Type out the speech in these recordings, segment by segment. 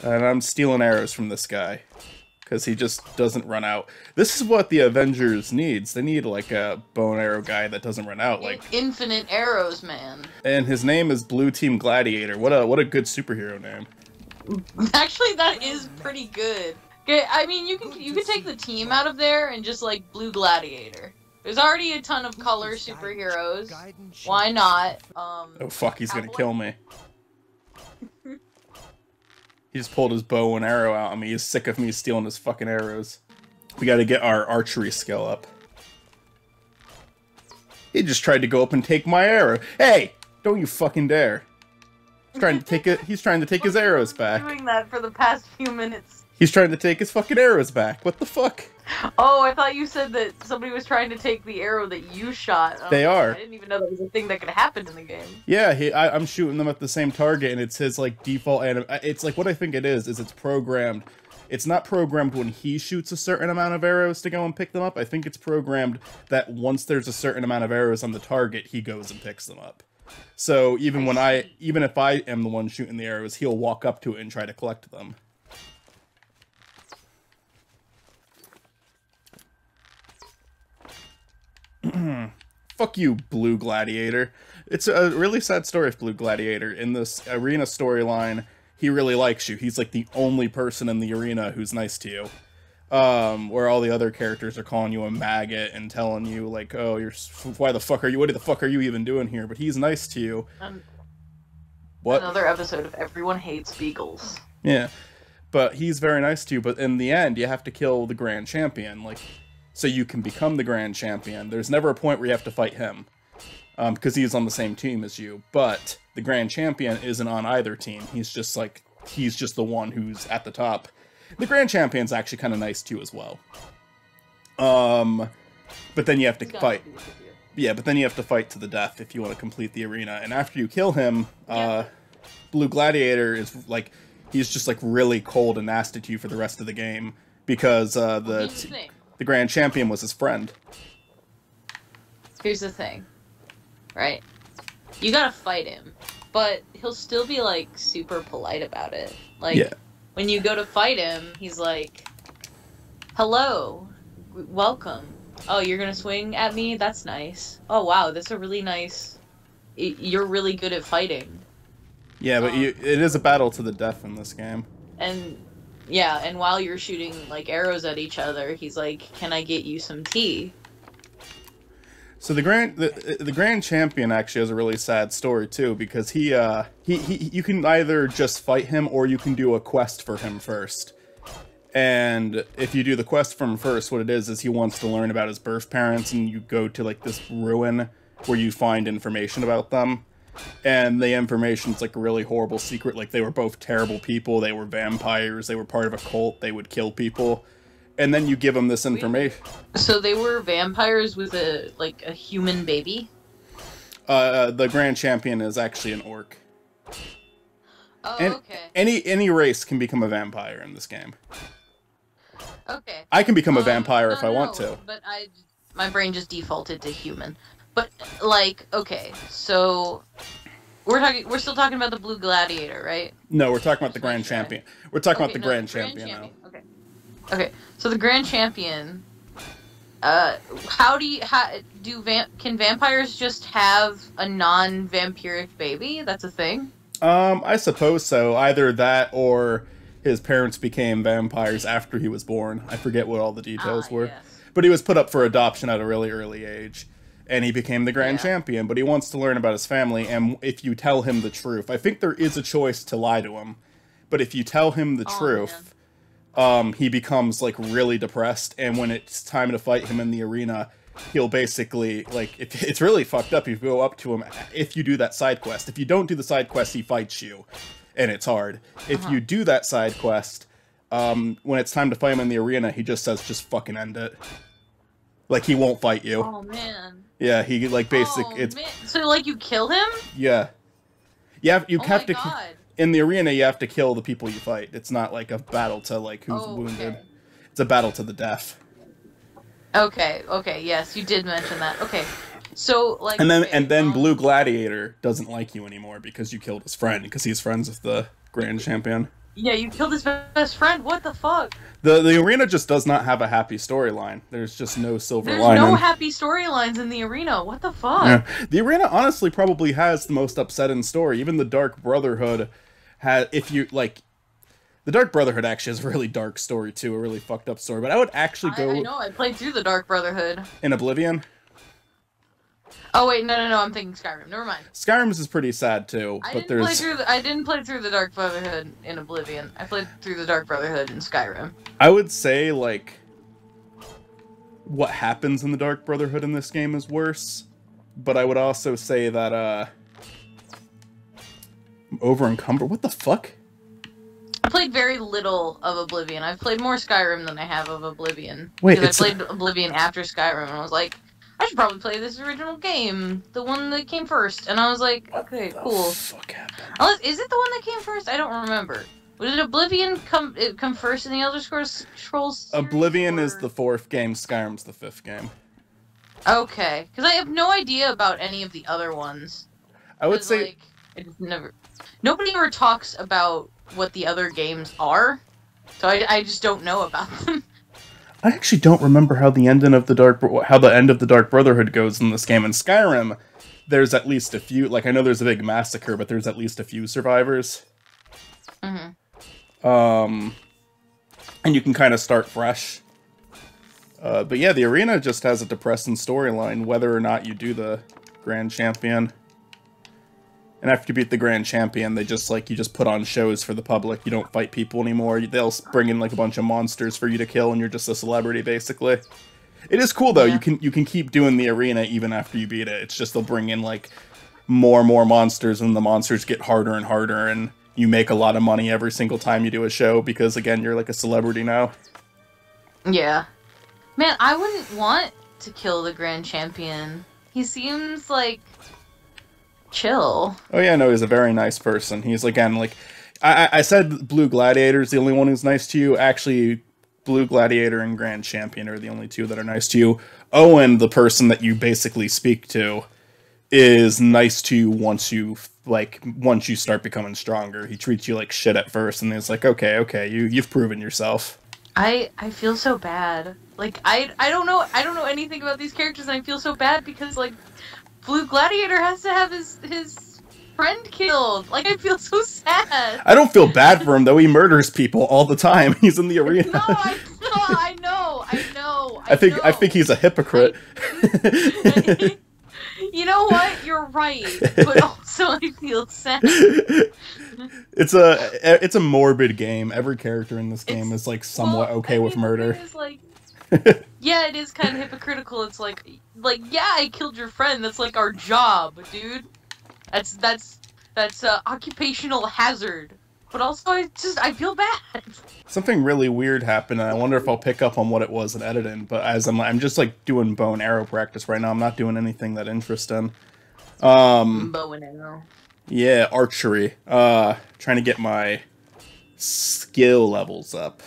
And I'm stealing arrows from this guy. Because he just doesn't run out. This is what the Avengers needs. They need, like, a bow and arrow guy that doesn't run out. Like infinite arrows, man. And his name is Blue Team Gladiator. What a good superhero name. Actually, that is pretty good. Okay, I mean, you can take the team out of there and just, like, Blue Gladiator. There's already a ton of color superheroes. Why not? Oh, fuck, he's gonna kill me. He just pulled his bow and arrow out on me. He's sick of me stealing his fucking arrows. We gotta get our archery skill up. He just tried to go up and take my arrow. Hey! Don't you fucking dare. He's trying to take it. He's trying to take his arrows back. Doing that for the past few minutes. He's trying to take his fucking arrows back. What the fuck? Oh, I thought you said that somebody was trying to take the arrow that you shot. They are. I didn't even know that was a thing that could happen in the game. Yeah, I'm shooting them at the same target, and it's his, like, default it's, like, what I think it is it's programmed. It's not programmed when he shoots a certain amount of arrows to go and pick them up. I think it's programmed that once there's a certain amount of arrows on the target, he goes and picks them up. So even if I am the one shooting the arrows, he'll walk up to it and try to collect them. Fuck you, Blue Gladiator. It's a really sad story of Blue Gladiator. In this arena storyline, he really likes you. He's like the only person in the arena who's nice to you. Where all the other characters are calling you a maggot and telling you, like, oh, what the fuck are you even doing here? But he's nice to you. What? Another episode of Everyone Hates Beakles. Yeah. But he's very nice to you, but in the end, you have to kill the Grand Champion, like, so you can become the Grand Champion. There's never a point where you have to fight him, because he's on the same team as you. But the Grand Champion isn't on either team. He's just the one who's at the top. The Grand Champion's actually kind of nice too as well. But then you have to fight. Yeah, but then you have to fight to the death if you want to complete the arena. And after you kill him, Blue Gladiator is like, he's just like really cold and nasty to you for the rest of the game because the Grand Champion was his friend. Here's the thing, right? You gotta fight him, but he'll still be like super polite about it. Like, yeah. When you go to fight him, he's like, hello, welcome. Oh, you're gonna swing at me? That's nice. Oh, wow, that's a really nice... You're really good at fighting. Yeah, but it is a battle to the death in this game. And, yeah, and while you're shooting, like, arrows at each other, he's like, can I get you some tea? So the Grand Champion actually has a really sad story, too, because you can either just fight him or you can do a quest for him first. And if you do the quest for him first, what it is he wants to learn about his birth parents, and you go to, like, this ruin where you find information about them. And the information's, like, a really horrible secret. Like, they were both terrible people, they were vampires, they were part of a cult, they would kill people. And then you give them this information. So they were vampires with a human baby? The Grand Champion is actually an orc. Oh, and okay. Any race can become a vampire in this game. Okay. I can become a vampire if I want to. But my brain just defaulted to human. But, like, okay, so we're still talking about the Blue Gladiator, right? No, we're talking about the Grand Champion. We're talking about the Grand Champion now. Okay, so the Grand Champion, can vampires just have a non-vampiric baby? That's a thing? I suppose so. Either that or his parents became vampires after he was born. I forget what all the details were. Yes. But he was put up for adoption at a really early age. And he became the Grand Champion. But he wants to learn about his family. And if you tell him the truth, I think there is a choice to lie to him. But if you tell him the truth... he becomes, like, really depressed, and when it's time to fight him in the arena, he'll basically, like, if it's really fucked up, you go up to him if you do that side quest. If you don't do the side quest, he fights you, and it's hard. If you do that side quest, when it's time to fight him in the arena, he just says, just fucking end it. Like, he won't fight you. Oh, man. Yeah, he, like, basically... Man. So, like, you kill him? Yeah. You have to... God. In the arena, you have to kill the people you fight. It's not like a battle to, like, who's wounded. It's a battle to the death. Okay, yes, you did mention that. Okay, so, like... And then Blue Gladiator doesn't like you anymore because you killed his friend, because he's friends with the Grand Champion. Yeah, you killed his best friend. What the fuck? The arena just does not have a happy storyline. There's just no silver There's lining. no happy storylines in the arena. What the fuck? Yeah. The arena honestly probably has the most upsetting story. Even the Dark Brotherhood had, if you like, the Dark Brotherhood actually has a really dark story too, a really fucked up story. But I would actually go. I know. I played through the Dark Brotherhood in Oblivion. Oh wait, no, I'm thinking Skyrim. Never mind. Skyrim's is pretty sad too, I but didn't play through the Dark Brotherhood in Oblivion. I played through the Dark Brotherhood in Skyrim. I would say like what happens in the Dark Brotherhood in this game is worse, but I would also say that over encumbered. What the fuck? I played very little of Oblivion. I've played more Skyrim than I have of Oblivion. Wait, because I played Oblivion after Skyrim, and I was like, I should probably play this original game, the one that came first. And I was like, okay, cool. What the fuck happened? Is it the one that came first? I don't remember. Did Oblivion come first in the Elder Scrolls series, Oblivion is the 4th game, Skyrim's the 5th game. Okay, because I have no idea about any of the other ones. I would say... Like, it never... Nobody ever talks about what the other games are, so I just don't know about them. I actually don't remember how the end of the Dark Brotherhood goes in this game. In Skyrim, there's at least a few. Like I know there's a big massacre, but there's at least a few survivors. And you can kind of start fresh. But yeah, the arena just has a depressing storyline, whether or not you do the Grand Champion. And after you beat the Grand Champion, they just, like, you just put on shows for the public. You don't fight people anymore. They'll bring in, like, a bunch of monsters for you to kill, and you're just a celebrity, basically. It is cool, though. Yeah. You can keep doing the arena even after you beat it. It's just they'll bring in, like, more and more monsters, and the monsters get harder and harder, and you make a lot of money every single time you do a show, because, again, you're, like, a celebrity now. Yeah. Man, I wouldn't want to kill the Grand Champion. He seems, like... chill. Oh yeah, no, he's a very nice person. He's, again, like, I said Blue Gladiator's the only one who's nice to you. Actually, Blue Gladiator and Grand Champion are the only two that are nice to you. Owen, the person that you basically speak to, is nice to you once you start becoming stronger. He treats you like shit at first, and he's like, okay, you've proven yourself. I feel so bad. Like, I don't know anything about these characters, and I feel so bad because, like, Blue Gladiator has to have his friend killed. Like, I feel so sad. I don't feel bad for him, though. He murders people all the time. He's in the arena. No, I know. I think he's a hypocrite. You know what? You're right. But also, I feel sad. It's a morbid game. Every character in this game is, like, somewhat okay with murder. Yeah, it is kind of hypocritical. It's like, yeah, I killed your friend. That's like our job, dude. That's occupational hazard. But also, I feel bad. Something really weird happened, and I wonder if I'll pick up on what it was in editing. But as I'm just like doing bow and arrow practice right now. I'm not doing anything that interesting. Bow and arrow. Yeah, archery. Trying to get my skill levels up.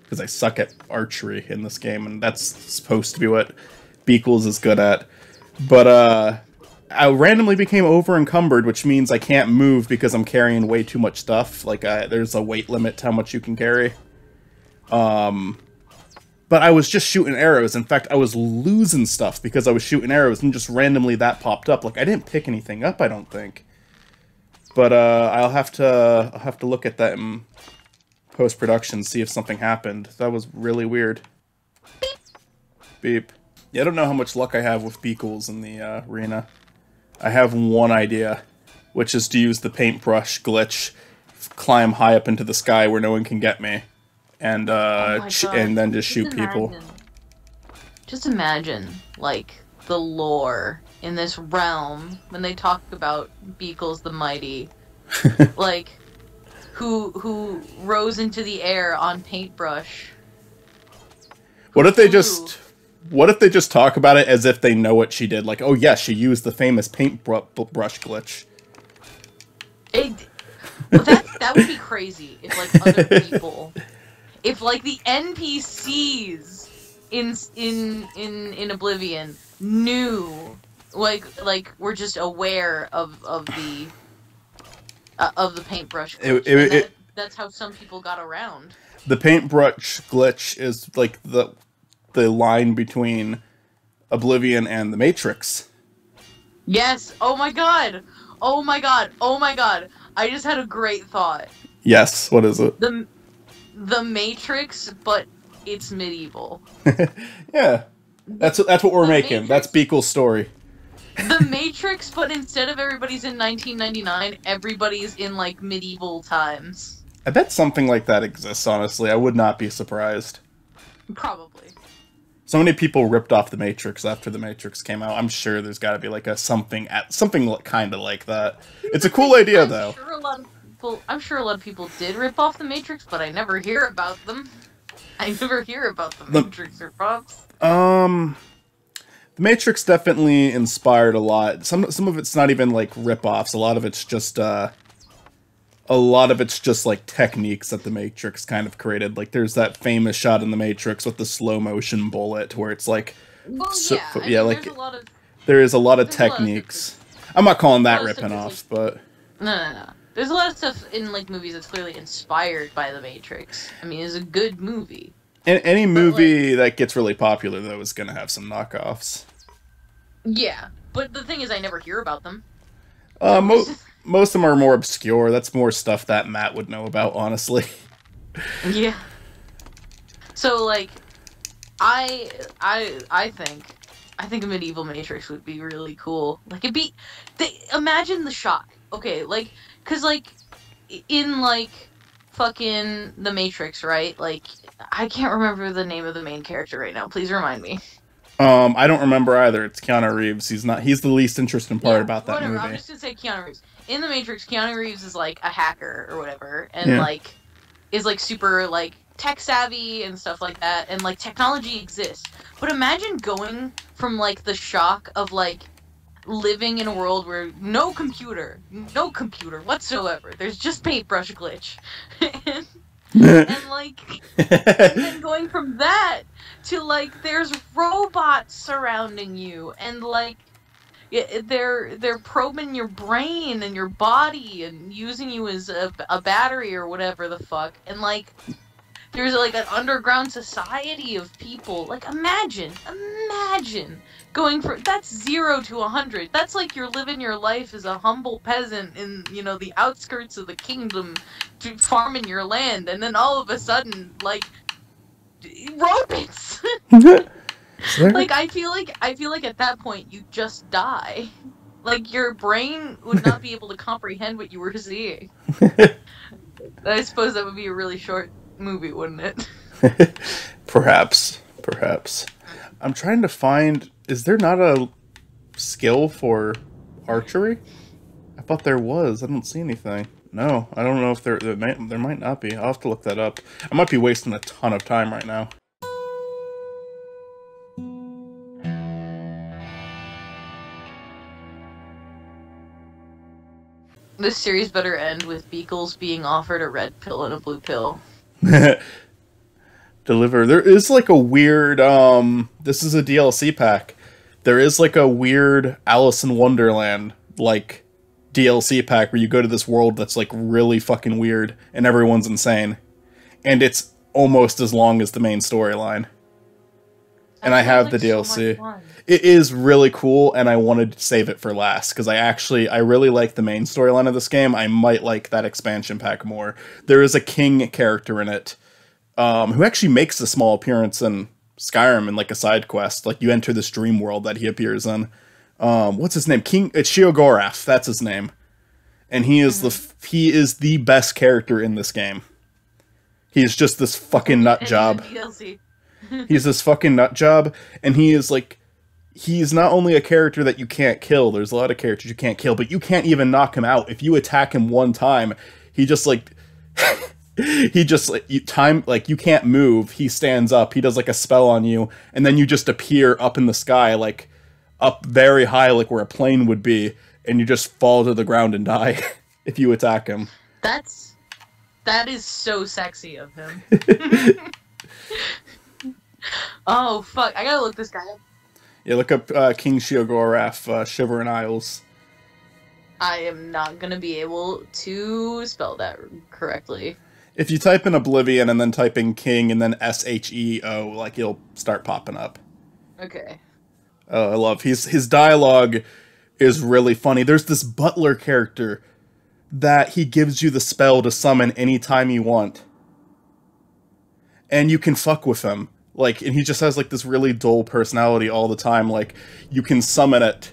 Because I suck at archery in this game, and that's supposed to be what Beakles is good at. But, I randomly became over-encumbered, which means I can't move because I'm carrying way too much stuff. Like, there's a weight limit to how much you can carry. But I was just shooting arrows. In fact, I was losing stuff because I was shooting arrows, and just randomly that popped up. Like, I didn't pick anything up, I don't think. But, I'll have to look at that in post-production, see if something happened. That was really weird. Beep. Yeah, I don't know how much luck I have with Beakles in the arena. I have one idea, which is to use the paintbrush glitch, climb high up into the sky where no one can get me, and and then just shoot people. Just imagine, like, the lore in this realm when they talk about Beakles the Mighty, like, who rose into the air on paintbrush. What if they just talk about it as if they know what she did? Like, oh yeah, she used the famous paintbrush glitch. That would be crazy if, like, other people, if, like, the NPCs in Oblivion knew, like we're just aware of the paintbrush glitch. that's how some people got around. The paintbrush glitch is like the line between Oblivion and the Matrix. Yes. Oh my god. Oh my god. Oh my god. I just had a great thought. Yes. What is it? The Matrix, but it's medieval. Yeah. That's what we're making. That's Beakles' story. The Matrix, but instead of everybody's in 1999, everybody's in, like, medieval times. I bet something like that exists, honestly. I would not be surprised. Probably. So many people ripped off The Matrix after The Matrix came out. I'm sure there's got to be, like, something kind of like that. It's a cool idea, though. I'm sure a lot of people did rip off The Matrix, but I never hear about them. I never hear about The Matrix or Fox. The Matrix definitely inspired a lot. Some of it's not even like rip-offs. A lot of it's just like techniques that The Matrix kind of created. Like there's that famous shot in The Matrix with the slow motion bullet where it's like there is a lot of techniques. I'm not calling that ripping off, but no. There's a lot of stuff in like movies that's clearly inspired by The Matrix. I mean, it's a good movie. Any movie that gets really popular, though, is going to have some knockoffs. Yeah, but the thing is, I never hear about them. Most of them are more obscure. That's more stuff that Matt would know about, honestly. Yeah. So, like, I think a medieval Matrix would be really cool. Like, imagine the shock. Okay, like, cause, like, in, like, fucking The Matrix, right? Like, I can't remember the name of the main character right now. Please remind me. I don't remember either. It's Keanu Reeves. He's the least interesting part about that movie. I'm just gonna say Keanu Reeves. In The Matrix, Keanu Reeves is, like, a hacker or whatever, and, like, is, like, super, like, tech savvy and stuff like that, and, like, technology exists. But imagine going from, like, the shock of, like, living in a world where no computer whatsoever. There's just paintbrush glitch. and like, and then going from that to like, there's robots surrounding you, and like, they're probing your brain and your body and using you as a battery or whatever the fuck, and like, there's like an underground society of people. Like, imagine going from that's 0 to 100. That's like you're living your life as a humble peasant in, you know, the outskirts of the kingdom, farming your land, and then all of a sudden, like, robots. Like, I feel like at that point you just die. Like, your brain would not be able to comprehend what you were seeing. I suppose that would be a really short movie, wouldn't it? Perhaps. I'm trying to find... Is there not a skill for archery? I thought there was. I don't see anything. No, I don't know if there might not be. I'll have to look that up. I might be wasting a ton of time right now. This series better end with Beakles being offered a red pill and a blue pill. Deliver. There is like a weird, this is a DLC pack. There is like a weird Alice in Wonderland, like, DLC pack where you go to this world that's like really fucking weird and everyone's insane. And it's almost as long as the main storyline. And I have the DLC. So it is really cool, and I wanted to save it for last, because I really like the main storyline of this game. I might like that expansion pack more. There is a king character in it, who actually makes a small appearance in Skyrim in like a side quest. Like, you enter this dream world that he appears in. What's his name? It's Sheogorath, that's his name. And he is the best character in this game. He's just this fucking nut job. He's this fucking nut job, and he's not only a character that you can't kill, there's a lot of characters you can't kill, but you can't even knock him out. If you attack him one time, he just like you can't move, he stands up, he does like a spell on you, and then you just appear up in the sky, like up very high, like where a plane would be, and you just fall to the ground and die if you attack him. That is so sexy of him. Oh, fuck. I gotta look this guy up. Yeah, look up King Sheogorath, Shivering Isles. I am not gonna be able to spell that correctly. If you type in Oblivion and then type in King and then SHEO, like, it'll start popping up. Okay. Oh, I love his dialogue is really funny. There's this butler character that he gives you the spell to summon anytime you want. And you can fuck with him. Like, and he just has, like, this really dull personality all the time. Like, you can summon it,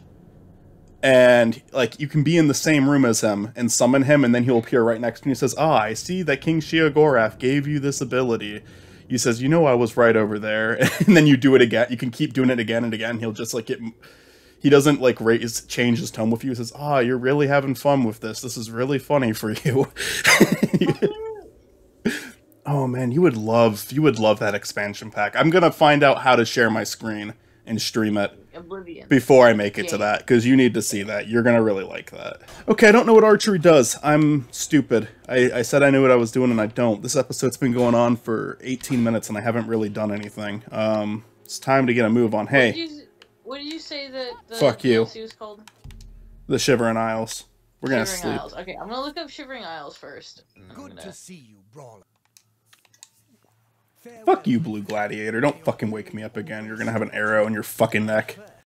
and, like, you can be in the same room as him and summon him, and then he'll appear right next to you and he says, "Ah, I see that King Sheogorath gave you this ability." He says, "You know I was right over there." And then you do it again. You can keep doing it again and again. He'll just, like, get... He doesn't, like, change his tone with you. He says, "Ah, you're really having fun with this. This is really funny for you." Oh man, you would love that expansion pack. I'm gonna find out how to share my screen and stream it Oblivion. Before I make it to that, because you need to see that. You're gonna really like that. Okay, I don't know what Archery does. I'm stupid. I said I knew what I was doing and I don't. This episode's been going on for 18 minutes and I haven't really done anything. It's time to get a move on. Hey. What did you say that the Fuck you. DLC was called? The Shivering Isles. We're gonna Shivering sleep. Isles. Okay, I'm gonna look up Shivering Isles first. Good to see you, brawler. Fuck you, Blue Gladiator. Don't fucking wake me up again. You're gonna have an arrow in your fucking neck.